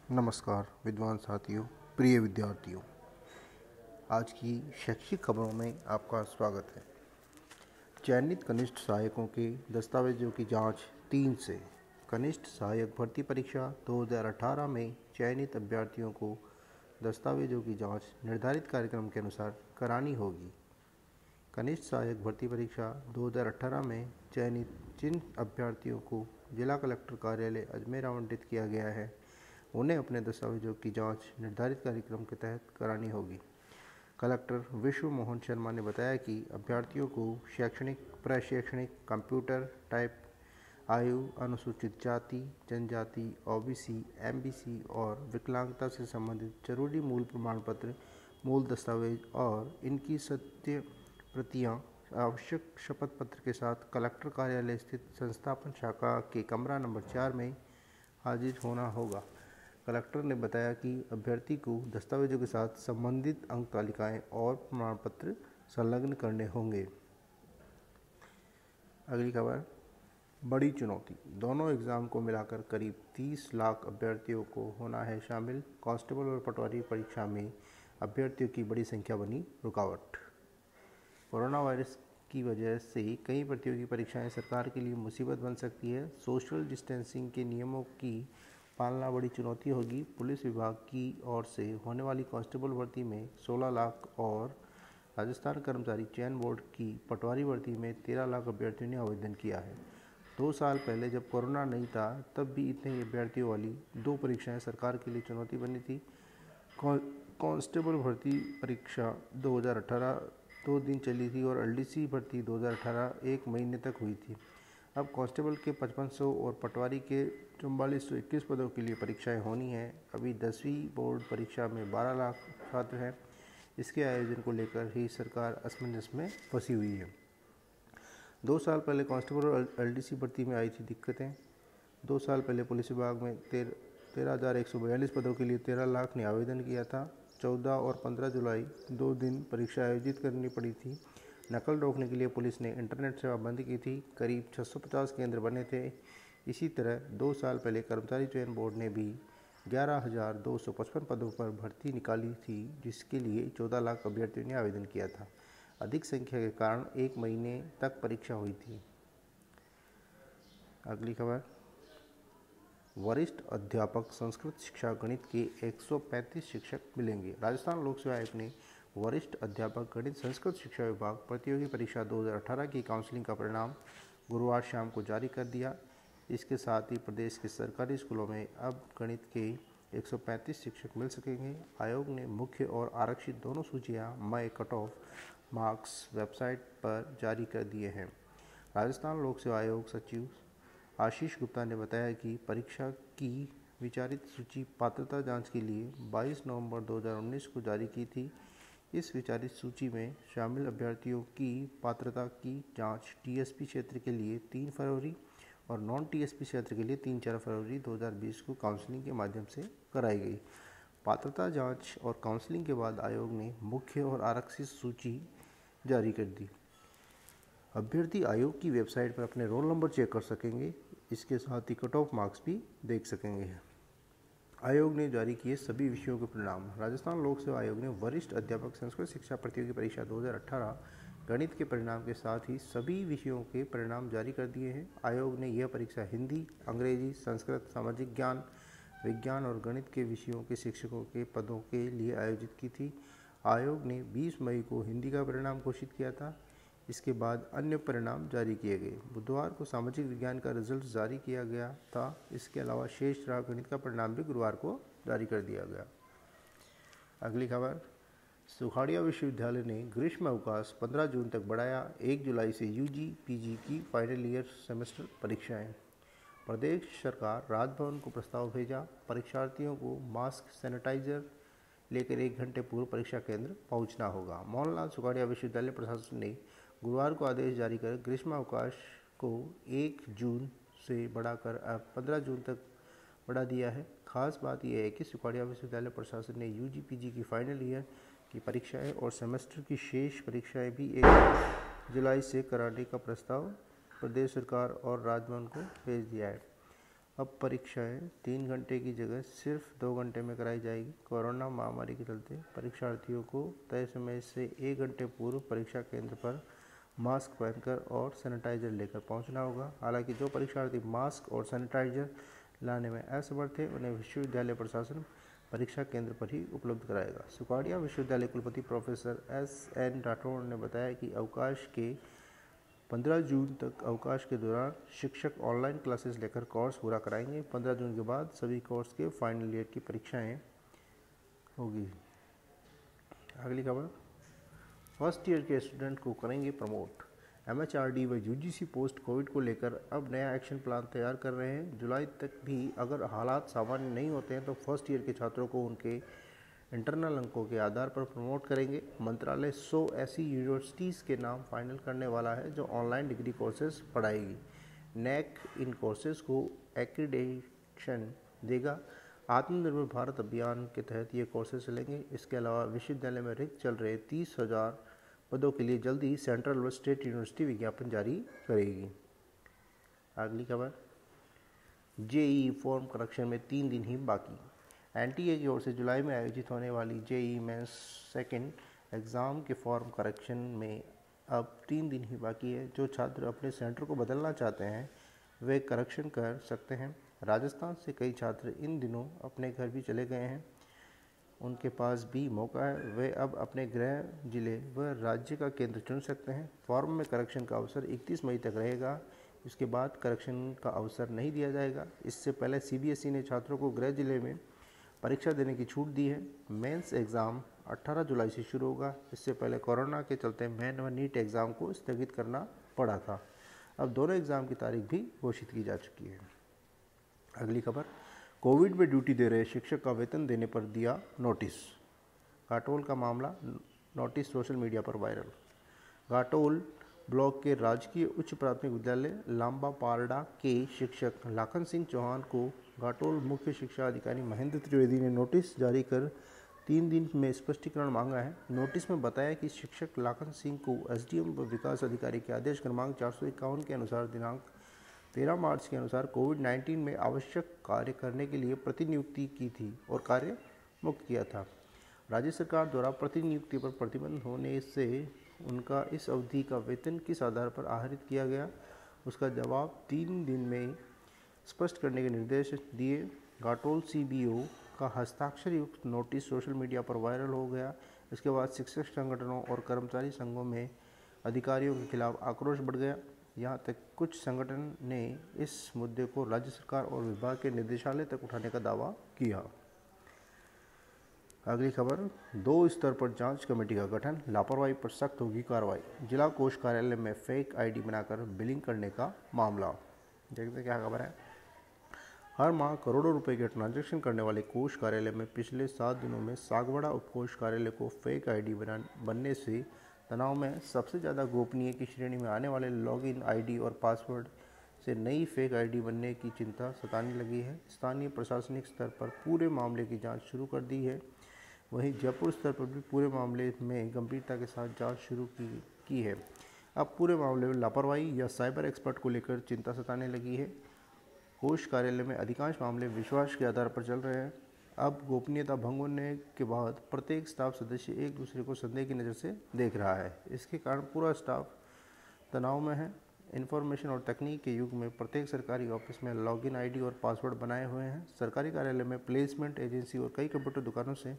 नमस्कार विद्वान साथियों, प्रिय विद्यार्थियों। आज की शैक्षिक खबरों में आपका स्वागत है। चयनित कनिष्ठ सहायकों के दस्तावेजों की जांच 3 से। कनिष्ठ सहायक भर्ती परीक्षा 2018 में चयनित अभ्यर्थियों को दस्तावेजों की जांच निर्धारित कार्यक्रम के अनुसार करानी होगी। कनिष्ठ सहायक भर्ती परीक्षा 2018 में चयनित जिन अभ्यर्थियों को जिला कलेक्टर कार्यालय अजमेर आवंटित किया गया है, उन्हें अपने दस्तावेजों की जांच निर्धारित कार्यक्रम के तहत करानी होगी। कलेक्टर विश्व मोहन शर्मा ने बताया कि अभ्यर्थियों को शैक्षणिक, प्रशैक्षणिक, कंप्यूटर, टाइप, आयु, अनुसूचित जाति, जनजाति, ओबीसी, एमबीसी और विकलांगता से संबंधित जरूरी मूल प्रमाण पत्र, मूल दस्तावेज और इनकी सत्य प्रतियां आवश्यक शपथ पत्र के साथ कलेक्टर कार्यालय स्थित संस्थापन शाखा के कमरा नंबर 4 में हाजिर होना होगा। कलेक्टर ने बताया कि अभ्यर्थी को दस्तावेजों के साथ संबंधित अंक तालिकाएं और प्रमाण पत्र संलग्न करने होंगे। अगली खबर, बड़ी चुनौती। दोनों एग्जाम को मिलाकर करीब 30 लाख अभ्यर्थियों को होना है शामिल। कांस्टेबल और पटवारी परीक्षा में अभ्यर्थियों की बड़ी संख्या बनी रुकावट। कोरोना वायरस की वजह से कई प्रतियोगी परीक्षाएं सरकार के लिए मुसीबत बन सकती है। सोशल डिस्टेंसिंग के नियमों की पालना बड़ी चुनौती होगी। पुलिस विभाग की ओर से होने वाली कांस्टेबल भर्ती में 16 लाख और राजस्थान कर्मचारी चयन बोर्ड की पटवारी भर्ती में 13 लाख अभ्यर्थियों ने आवेदन किया है। 2 साल पहले जब कोरोना नहीं था, तब भी इतने ही अभ्यर्थियों वाली 2 परीक्षाएं सरकार के लिए चुनौती बनी थी। कांस्टेबल भर्ती परीक्षा 2018 2 दिन चली थी और एलडीसी भर्ती 2018 1 महीने तक हुई थी। अब कांस्टेबल के 5500 और पटवारी के 4421 पदों के लिए परीक्षाएं होनी हैं। अभी 10वीं बोर्ड परीक्षा में 12 लाख छात्र हैं। इसके आयोजन को लेकर ही सरकार असमंजस में फंसी हुई है। 2 साल पहले कांस्टेबल और एलडीसी भर्ती में आई थी दिक्कतें। 2 साल पहले पुलिस विभाग में 13,142 पदों के लिए 13 लाख ने आवेदन किया था। 14 और 15 जुलाई 2 दिन परीक्षा आयोजित करनी पड़ी थी। नकल रोकने के लिए पुलिस ने इंटरनेट सेवा बंद की थी। करीब 650 केंद्र बने थे। इसी तरह 2 साल पहले कर्मचारी चयन बोर्ड ने भी 11,255 पदों पर भर्ती निकाली थी, जिसके लिए 14 लाख अभ्यर्थियों ने आवेदन किया था। अधिक संख्या के कारण 1 महीने तक परीक्षा हुई थी। अगली खबर, वरिष्ठ अध्यापक संस्कृत शिक्षा गणित के 135 शिक्षक मिलेंगे। राजस्थान लोक सेवा आयोग ने वरिष्ठ अध्यापक गणित संस्कृत शिक्षा विभाग प्रतियोगी परीक्षा 2018 की काउंसलिंग का परिणाम गुरुवार शाम को जारी कर दिया। इसके साथ ही प्रदेश के सरकारी स्कूलों में अब गणित के 135 शिक्षक मिल सकेंगे। आयोग ने मुख्य और आरक्षित दोनों सूचियां मई कट ऑफ मार्क्स वेबसाइट पर जारी कर दिए हैं। राजस्थान लोक सेवा आयोग सचिव आशीष गुप्ता ने बताया कि परीक्षा की विचारित सूची पात्रता जांच के लिए 22 नवंबर 2019 को जारी की थी। इस विचारित सूची में शामिल अभ्यर्थियों की पात्रता की जांच टीएसपी क्षेत्र के लिए 3 फरवरी और नॉन टीएसपी क्षेत्र के लिए 3-4 फरवरी 2020 को काउंसलिंग के माध्यम से कराई गई। पात्रता जांच और काउंसलिंग के बाद आयोग ने मुख्य और आरक्षित सूची जारी कर दी। अभ्यर्थी आयोग की वेबसाइट पर अपने रोल नंबर चेक कर सकेंगे। इसके साथ ही कट ऑफ मार्क्स भी देख सकेंगे। आयोग ने जारी किए सभी विषयों के परिणाम। राजस्थान लोक सेवा आयोग ने वरिष्ठ अध्यापक संस्कृत शिक्षा प्रतियोगी परीक्षा 2018 गणित के परिणाम के साथ ही सभी विषयों के परिणाम जारी कर दिए हैं। आयोग ने यह परीक्षा हिंदी, अंग्रेजी, संस्कृत, सामाजिक ज्ञान, विज्ञान और गणित के विषयों के शिक्षकों के पदों के लिए आयोजित की थी। आयोग ने 20 मई को हिंदी का परिणाम घोषित किया था। इसके बाद अन्य परिणाम जारी किए गए। बुधवार को सामाजिक विज्ञान का रिजल्ट जारी किया गया था। इसके अलावा शेष रहा गणित का परिणाम भी गुरुवार को जारी कर दिया गया। अगली खबर, सुखाड़िया विश्वविद्यालय ने ग्रीष्म अवकाश 15 जून तक बढ़ाया। 1 जुलाई से यूजी पीजी की फाइनल ईयर सेमेस्टर परीक्षाएं। प्रदेश सरकार राजभवन को प्रस्ताव भेजा। परीक्षार्थियों को मास्क, सैनिटाइजर लेकर 1 घंटे पूर्व परीक्षा केंद्र पहुंचना होगा। मोहनलाल सुखाड़िया विश्वविद्यालय प्रशासन ने गुरुवार को आदेश जारी कर ग्रीष्म अवकाश को 1 जून से बढ़ाकर अब 15 जून तक बढ़ा दिया है। खास बात यह है कि सुखाड़िया विश्वविद्यालय प्रशासन ने यूजी पीजी की फाइनल ईयर की परीक्षाएं और सेमेस्टर की शेष परीक्षाएं भी 1 जुलाई से कराने का प्रस्ताव प्रदेश सरकार और राजभवन को भेज दिया है। अब परीक्षाएं 3 घंटे की जगह सिर्फ 2 घंटे में कराई जाएगी। कोरोना महामारी के चलते परीक्षार्थियों को तय समय से 1 घंटे पूर्व परीक्षा केंद्र पर मास्क पहनकर और सैनिटाइजर लेकर पहुंचना होगा। हालांकि जो परीक्षार्थी मास्क और सैनिटाइजर लाने में असमर्थ है उन्हें विश्वविद्यालय प्रशासन परीक्षा केंद्र पर ही उपलब्ध कराएगा। सुकाड़िया विश्वविद्यालय कुलपति प्रोफेसर एस.एन. राठौड़ ने बताया कि अवकाश के 15 जून तक अवकाश के दौरान शिक्षक ऑनलाइन क्लासेस लेकर कोर्स पूरा कराएंगे। 15 जून के बाद सभी कोर्स के फाइनल ईयर की परीक्षाएं होगी। अगली खबर, फर्स्ट ईयर के स्टूडेंट को करेंगे प्रमोट। एमएचआरडी व यूजीसी पोस्ट कोविड को लेकर अब नया एक्शन प्लान तैयार कर रहे हैं। जुलाई तक भी अगर हालात सामान्य नहीं होते हैं तो फर्स्ट ईयर के छात्रों को उनके इंटरनल अंकों के आधार पर प्रमोट करेंगे। मंत्रालय 100 ऐसी यूनिवर्सिटीज़ के नाम फाइनल करने वाला है जो ऑनलाइन डिग्री कोर्सेज पढ़ाएगी। नैक इन कोर्सेज को एक्रीडेशन देगा। आत्मनिर्भर भारत अभियान के तहत ये कोर्सेज चलेंगे। इसके अलावा विश्वविद्यालय में रिक्त चल रहे 30,000 पदों के लिए जल्द ही सेंट्रल व स्टेट यूनिवर्सिटी विज्ञापन जारी करेगी। अगली खबर, जेईई फॉर्म करेक्शन में 3 दिन ही बाकी। एनटीए की ओर से जुलाई में आयोजित होने वाली जेईई मेंस सेकेंड एग्ज़ाम के फॉर्म करेक्शन में अब 3 दिन ही बाकी है। जो छात्र अपने सेंटर को बदलना चाहते हैं वे करेक्शन कर सकते हैं। राजस्थान से कई छात्र इन दिनों अपने घर भी चले गए हैं, उनके पास भी मौका है। वे अब अपने गृह जिले व राज्य का केंद्र चुन सकते हैं। फॉर्म में करेक्शन का अवसर 31 मई तक रहेगा। इसके बाद करेक्शन का अवसर नहीं दिया जाएगा। इससे पहले सीबीएसई ने छात्रों को गृह जिले में परीक्षा देने की छूट दी है। मेंस एग्ज़ाम 18 जुलाई से शुरू होगा। इससे पहले कोरोना के चलते मेन व नीट एग्ज़ाम को स्थगित करना पड़ा था। अब दोनों एग्ज़ाम की तारीख भी घोषित की जा चुकी है। अगली खबर, कोविड में ड्यूटी दे रहे शिक्षक का वेतन देने पर दिया नोटिस। घाटोल का मामला, नोटिस सोशल मीडिया पर वायरल। घाटोल ब्लॉक के राजकीय उच्च प्राथमिक विद्यालय लांबापारडा के शिक्षक लाखन सिंह चौहान को घाटोल मुख्य शिक्षा अधिकारी महेंद्र त्रिवेदी ने नोटिस जारी कर 3 दिन में स्पष्टीकरण मांगा है। नोटिस में बताया कि शिक्षक लाखन सिंह को एसडीएम व विकास अधिकारी के आदेश क्रमांक 451 के अनुसार दिनांक 13 मार्च के अनुसार कोविड-19 में आवश्यक कार्य करने के लिए प्रतिनियुक्ति की थी और कार्य मुक्त किया था। राज्य सरकार द्वारा प्रतिनियुक्ति पर प्रतिबंध होने से उनका इस अवधि का वेतन किस आधार पर आहरित किया गया, उसका जवाब 3 दिन में स्पष्ट करने के निर्देश दिए। घाटोल सीबीओ का हस्ताक्षर युक्त नोटिस सोशल मीडिया पर वायरल हो गया। इसके बाद शिक्षक संगठनों और कर्मचारी संघों में अधिकारियों के खिलाफ आक्रोश बढ़ गया। यहाँ तक कुछ संगठन ने इस मुद्दे को राज्य सरकार और विभाग के निदेशालय तक उठाने का दावा किया। अगली खबर, 2 स्तर पर जांच कमेटी का गठन, लापरवाही पर सख्त होगी कार्रवाई। जिला कोष कार्यालय में फेक आईडी बनाकर बिलिंग करने का मामला। देखते हैं क्या खबर है। हर माह करोड़ों रुपए के ट्रांजैक्शन करने वाले कोष कार्यालय में पिछले 7 दिनों में सागवाड़ा उपकोष कार्यालय को फेक आईडी बनने से तनाव में सबसे ज़्यादा गोपनीय की श्रेणी में आने वाले लॉगिन आईडी और पासवर्ड से नई फेक आईडी बनने की चिंता सताने लगी है। स्थानीय प्रशासनिक स्तर पर पूरे मामले की जांच शुरू कर दी है। वहीं जयपुर स्तर पर भी पूरे मामले में गंभीरता के साथ जांच शुरू की है। अब पूरे मामले में लापरवाही या साइबर एक्सपर्ट को लेकर चिंता सताने लगी है। कोष कार्यालय में अधिकांश मामले विश्वास के आधार पर चल रहे हैं। अब गोपनीयता भंग होने के बाद प्रत्येक स्टाफ सदस्य एक दूसरे को संदेह की नज़र से देख रहा है। इसके कारण पूरा स्टाफ तनाव में है। इंफॉर्मेशन और तकनीक के युग में प्रत्येक सरकारी ऑफिस में लॉगिन आईडी और पासवर्ड बनाए हुए हैं। सरकारी कार्यालय में प्लेसमेंट एजेंसी और कई कंप्यूटर दुकानों से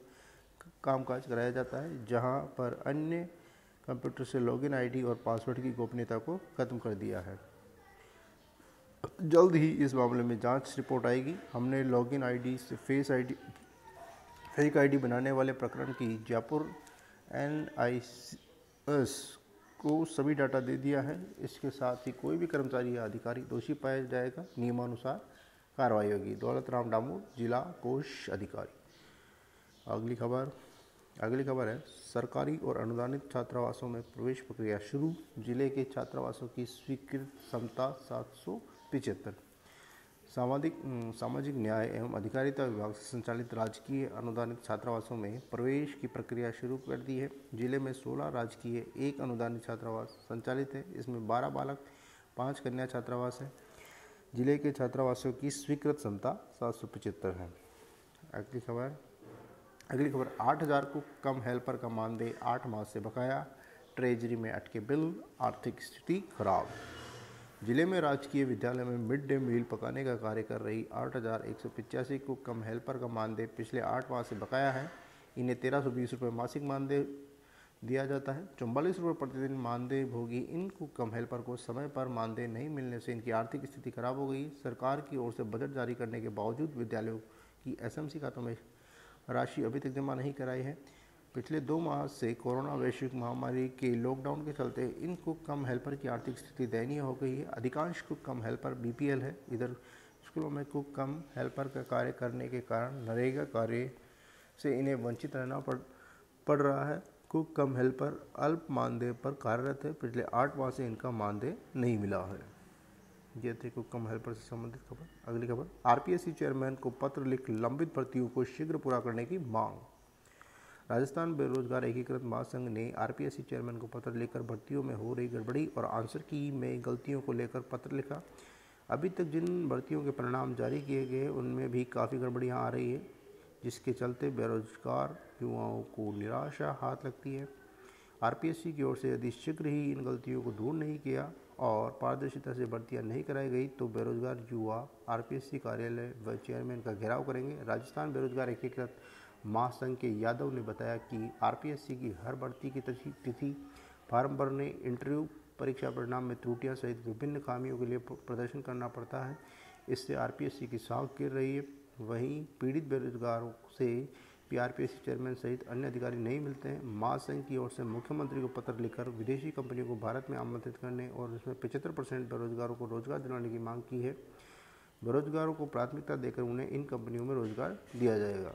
कामकाज कराया जाता है, जहां पर अन्य कंप्यूटर से लॉगिन आईडी और पासवर्ड की गोपनीयता को खत्म कर दिया है। जल्द ही इस मामले में जांच रिपोर्ट आएगी। हमने लॉगिन आईडी से फेक आईडी बनाने वाले प्रकरण की जयपुर NIS को सभी डाटा दे दिया है। इसके साथ ही कोई भी कर्मचारी या अधिकारी दोषी पाया जाएगा, नियमानुसार कार्रवाई होगी। दौलत राम डामोर, जिला कोष अधिकारी। अगली खबर है, सरकारी और अनुदानित छात्रावासों में प्रवेश प्रक्रिया शुरू। जिले के छात्रावासों की स्वीकृत क्षमता 775। सामाजिक न्याय एवं अधिकारिता विभाग से संचालित राजकीय अनुदानित छात्रावासों में प्रवेश की प्रक्रिया शुरू कर दी है। जिले में 16 राजकीय, 1 अनुदानित छात्रावास संचालित है। इसमें 12 बालक, 5 कन्या छात्रावास है। जिले के छात्रावासों की स्वीकृत क्षमता 775 है। अगली खबर 8,000 को कम हेल्पर का मानदेय 8 माह से बकाया, ट्रेजरी में अटके बिल, आर्थिक स्थिति खराब। जिले में राजकीय विद्यालय में मिड डे मील पकाने का कार्य कर रही 8,185 को कम हेल्पर का मानदेय पिछले 8 माह से बकाया है। इन्हें 1,320 रुपये मासिक मानदेय दिया जाता है। 44 रुपये प्रतिदिन मानदेय भोगी इन कुक कम हेल्पर को समय पर मानदेय नहीं मिलने से इनकी आर्थिक स्थिति खराब हो गई। सरकार की ओर से बजट जारी करने के बावजूद विद्यालयों की एसएमसी खातों में राशि अभी तक जमा नहीं कराई है। पिछले 2 माह से कोरोना वैश्विक महामारी के लॉकडाउन के चलते इन कुक कम हेल्पर की आर्थिक स्थिति दयनीय हो गई है। अधिकांश कुक कम हेल्पर बीपीएल है। इधर स्कूलों में कुक कम हेल्पर का कार्य करने के कारण नरेगा कार्य से इन्हें वंचित रहना पड़ रहा है। कुक कम हेल्पर अल्प मानदेय पर कार्यरत है। पिछले 8 माह से इनका मानदेय नहीं मिला है। ये थे कुक कम हेल्पर से संबंधित खबर। अगली खबर आरपीएससी चेयरमैन को पत्र लिख लंबित भर्तियों को शीघ्र पूरा करने की मांग। राजस्थान बेरोजगार एकीकृत महासंघ ने आरपीएससी चेयरमैन को पत्र लिखकर भर्तियों में हो रही गड़बड़ी और आंसर की में गलतियों को लेकर पत्र लिखा। अभी तक जिन भर्तियों के परिणाम जारी किए गए उनमें भी काफ़ी गड़बड़ियां आ रही है, जिसके चलते बेरोजगार युवाओं को निराशा हाथ लगती है। आरपीएससी की ओर से यदि शीघ्र ही इन गलतियों को दूर नहीं किया और पारदर्शिता से भर्तियां नहीं कराई गई तो बेरोजगार युवा आरपीएससी कार्यालय व चेयरमैन का घेराव करेंगे। राजस्थान बेरोजगार एकीकृत महासंघ के यादव ने बताया कि आरपीएससी की हर भर्ती की तिथि, फार्म भरने, इंटरव्यू, परीक्षा परिणाम में त्रुटियां सहित विभिन्न खामियों के लिए प्रदर्शन करना पड़ता है। इससे आरपीएससी की साख गिर रही है। वहीं पीड़ित बेरोजगारों से भी आरपीएससी चेयरमैन सहित अन्य अधिकारी नहीं मिलते हैं। महासंघ की ओर से मुख्यमंत्री को पत्र लिखकर विदेशी कंपनियों को भारत में आमंत्रित करने और इसमें 75% बेरोजगारों को रोजगार दिलाने की मांग की है। बेरोजगारों को प्राथमिकता देकर उन्हें इन कंपनियों में रोजगार दिया जाएगा।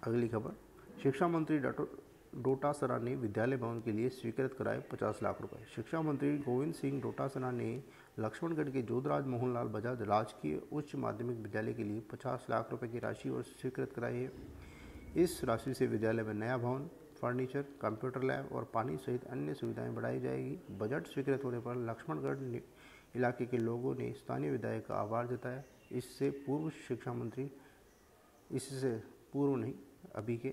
अगली खबर शिक्षा मंत्री डोटासरा ने विद्यालय भवन के लिए स्वीकृत कराए 50 लाख रुपए। शिक्षा मंत्री गोविंद सिंह डोटासरा ने लक्ष्मणगढ़ के जोधराज मोहनलाल बजाज राजकीय उच्च माध्यमिक विद्यालय के लिए 50 लाख रुपए की राशि और स्वीकृत कराई है। इस राशि से विद्यालय में नया भवन, फर्नीचर, कंप्यूटर लैब और पानी सहित अन्य सुविधाएं बढ़ाई जाएगी। बजट स्वीकृत होने पर लक्ष्मणगढ़ इलाके के लोगों ने स्थानीय विधायक का आभार जताया। इससे पूर्व नहीं, अभी के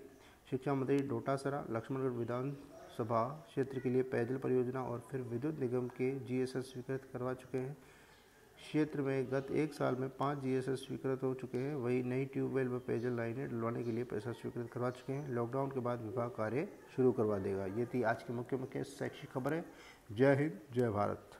शिक्षा मंत्री डोटासरा लक्ष्मणगढ़ विधानसभा क्षेत्र के लिए पेयजल परियोजना और फिर विद्युत निगम के जीएसएस स्वीकृत करवा चुके हैं। क्षेत्र में गत 1 साल में 5 जीएसएस स्वीकृत हो चुके हैं। वही नई ट्यूबवेल व पेयजल लाइनें डलवाने के लिए पैसा स्वीकृत करवा चुके हैं। लॉकडाउन के बाद विभाग कार्य शुरू करवा देगा। ये थी आज की मुख्य शैक्षिक खबरें। जय हिंद, जय भारत।